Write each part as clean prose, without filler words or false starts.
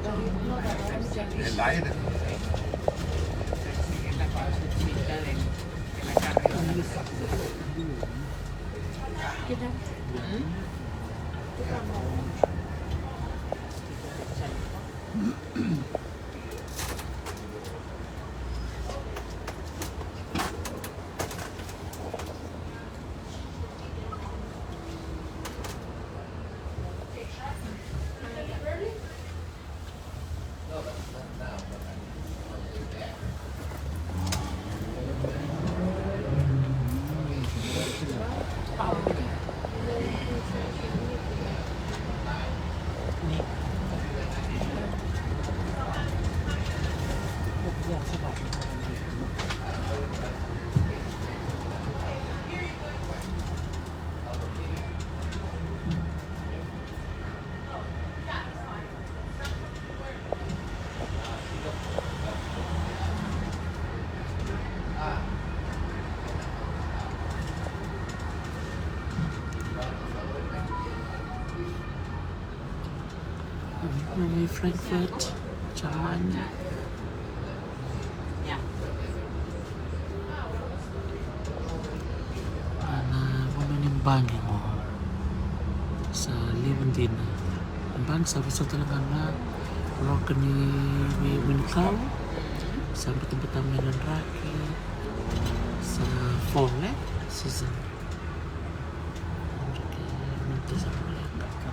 El aire. May Frankfurt, Germany. Bangin mo sa liwan din ang bang sabi sa talaga na wala ka ni Winikaw sa tempat melan raki sa fall season nanti sa mereka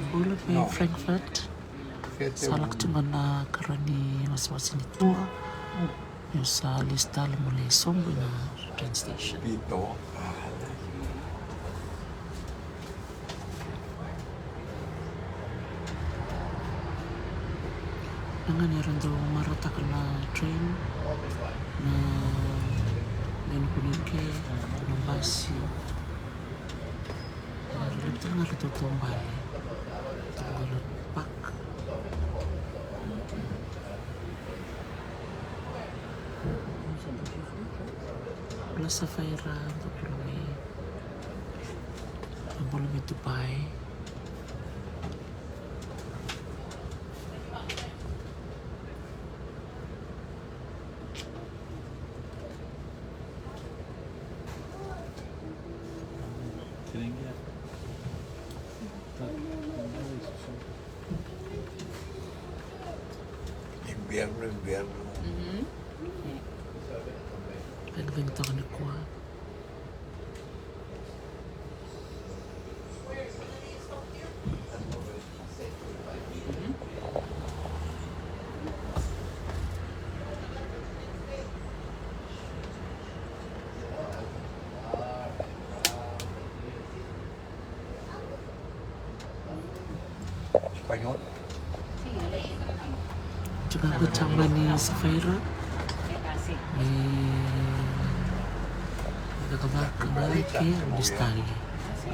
Bulog may Frankfurt salak cuma na karani mas-masin itu yung sa lista muli sombo na train station Pito. nanganiran daw marata ka na train na ganukunin ke ng bus ito nga rito itong bali itong pak wala sa Faira ito pulumi Dubai Invierno. Nagbenta ko na kuha. Español. Juga bersama ni Safira ni kembali ke Lestari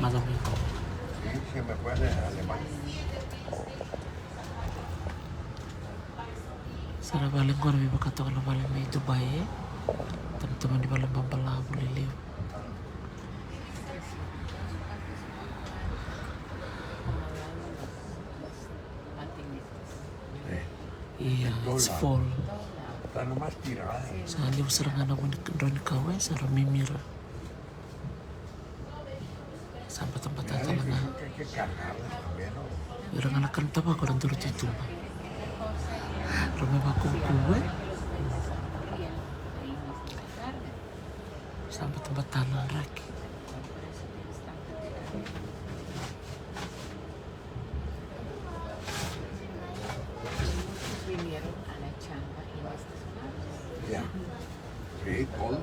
malam itu. Sí, siempre fue de alemán. Sarah balik ko namin pagkataon na balik may Dubai teman-teman di balang pampala boleh lihat Iya, it's fall. Tanah mas tira. Sa liw serangan ako ni Ron Kawe sa Ramimira. Sampai tempat talaga. Que cargar también, ¿no? Orang anak kan tapa ko turut itu. Rame ba kuwe? Sampai tempat tanah lagi. Vinieron a la chamba en esta zona. Ya. Sí, todo.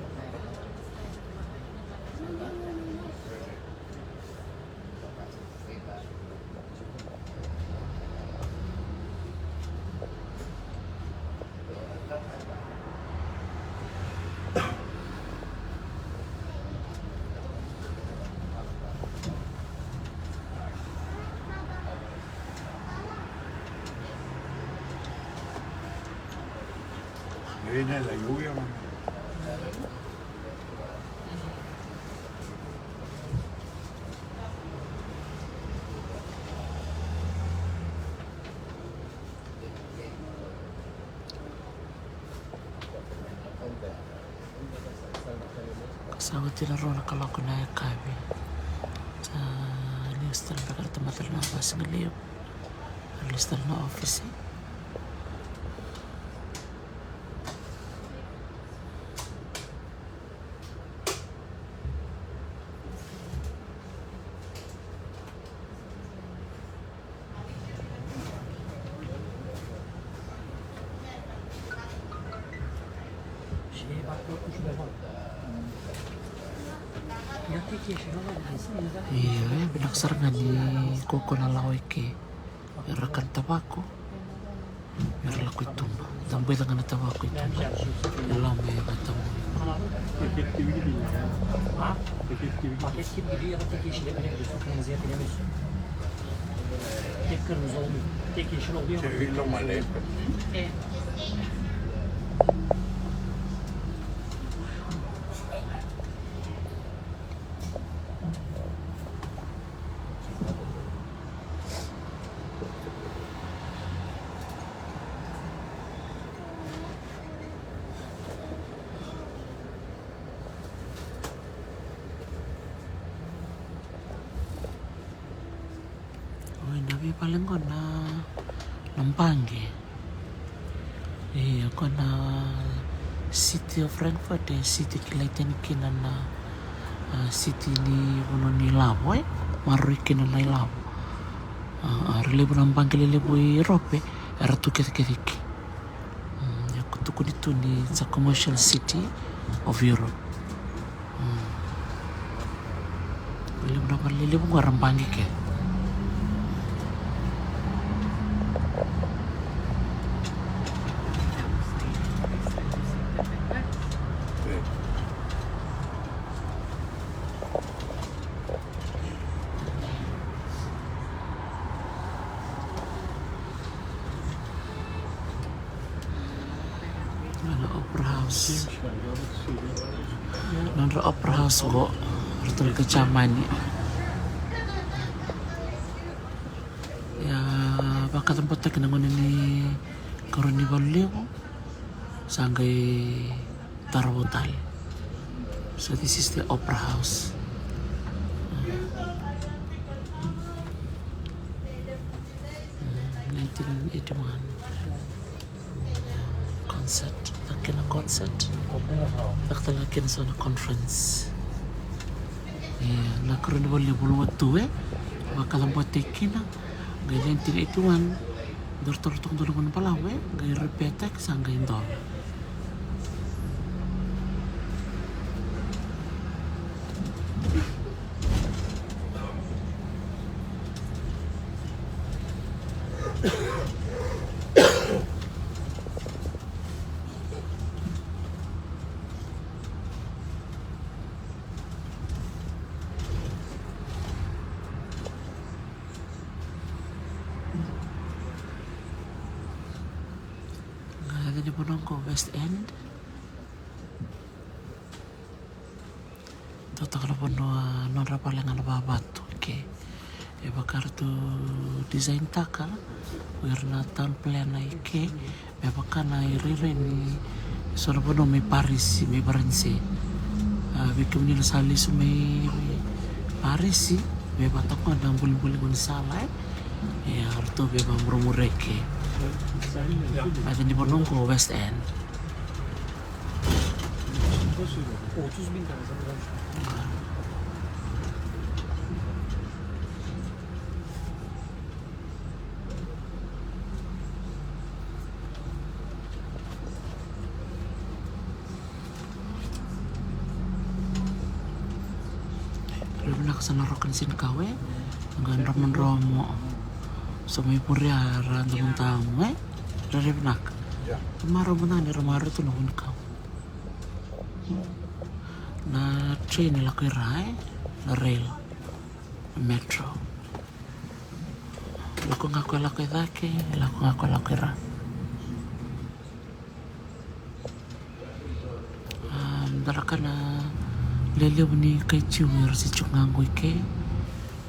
Viene la lluvia, man. Kasama tinarola kalau ako na kabi. Sa listal na tempat na bas ngeliw. Listal na office. Iya, binaksar nga ni Koko na laway ke. Rakan tabako. Meron ako itumba. Tambay lang na tabako itumba. Alam mo yung katawa. Paket gibi gidiyor ya. Ha? Paket gibi gidiyor. Paket gibi gidiyor ya da tek yeşil yapabiliyorsun. Kırmızı yapamıyorsun. Tek kırmızı olmuyor. Tek yeşil oluyor. Se vi lo malé. Nabi paling ko na Nampangi. Iya, ko na City of Frankfurt, City kilaitan kina na City ni uno ni Labo, marui kina na Labo. Relevo Nampangi lelevo Europe, era tu ketiketiki. Ya kutuku itu ni it's a commercial city of Europe. Lelevo Nampangi ke. Opera House. Nandra Opera House ko. Rutul kecamani. Ya, baka tempat tak kenangan ini karuni baliw sanggai Tarwotal. So this is the Opera House. 1981 concert. Lakina concert. Lakina sana conference. Nakaruni baliw bulu watu baka tempat tekina. Gaya 1981 dortor-dortor tulungan palawe gaya repetek sangga indol. Ada di Bonongko West End. Toto kalau pun non rapalengan batu, oke. Ya bakar tu desain takal, wirna tahun plan naik Beba kana irire ni sono pono me Parisi me Barense. Bikin ni sali su me Parisi beba toko na buli-buli kon sala ya arto beba murmureke. Ada di Bonongko West End. 30.000 tane zaten. Belum nak sana rokan sin kawe, ngan ramon romo. Sampai puria ran tamu dari benak. Ya. Maro benar ni romaro tu nahun kau. Na train la kirai, na rail, na metro. Lako ngako la kidake, lako ngako la kira. Darakana lele ni kai ciumir si cungango ike.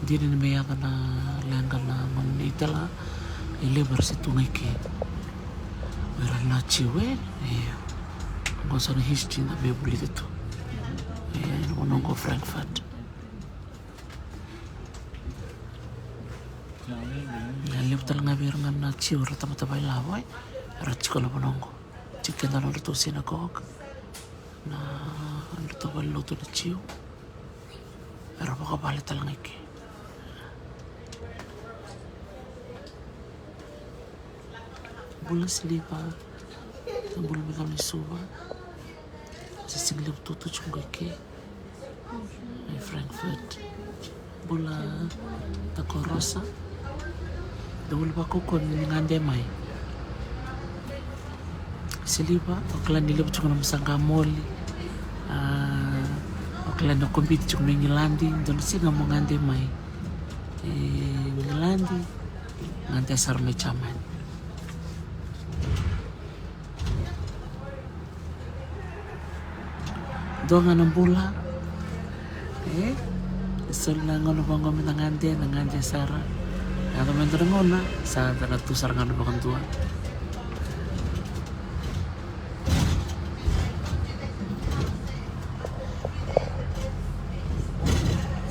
Dia ni meya kana langana man itala ele bersi tungai ke. Berana ciwe, gosa na history na bebuli itu. Nongo Frankfurt. Lalu tal ngabir ngana ciu rata-rata lawai, racik kalau menonggo. Jika dalam itu sinagog, nah itu balu tu ciu. Berapa kali tal ngiki. Bola selipa, bola megal suba. Sesinglip tutu cunggu ke. Frankfurt bola tako rosa dawul ba ko kon ngande mai siliba oklan nilib chung na masanga moli oklan na compete chung na ngilandi don singa mo ngande mai ngilandi ngande sarme chaman donga ng bola sol na ngono bang kami nangande sara atau mentor ngona sa tu sarangan bakang tua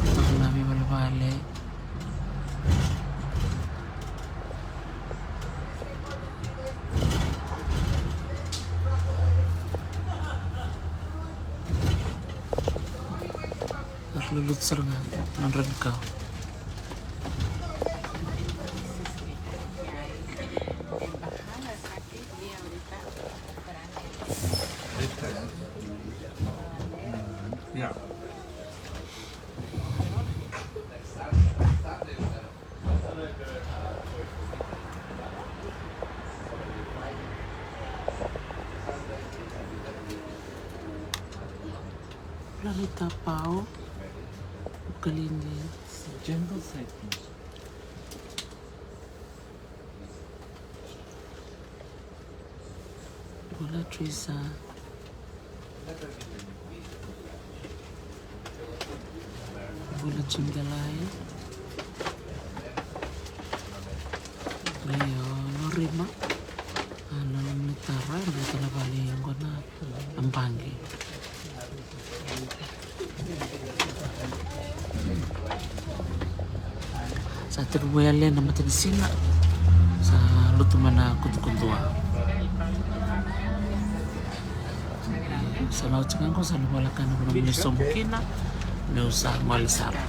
itu kami balik lulut serangan non kau. Ya. Planeta Pau Kalindi Jungle sightings. Bola Trisa Bola Cinggalai Leo Norima Nalam Nitara Nitara Bali yang kona Ampangi sa terbuaya na matinisina sa luto mana kutukuntua sa laut ko sa luwala ka na kung muna sumukina na usah malisara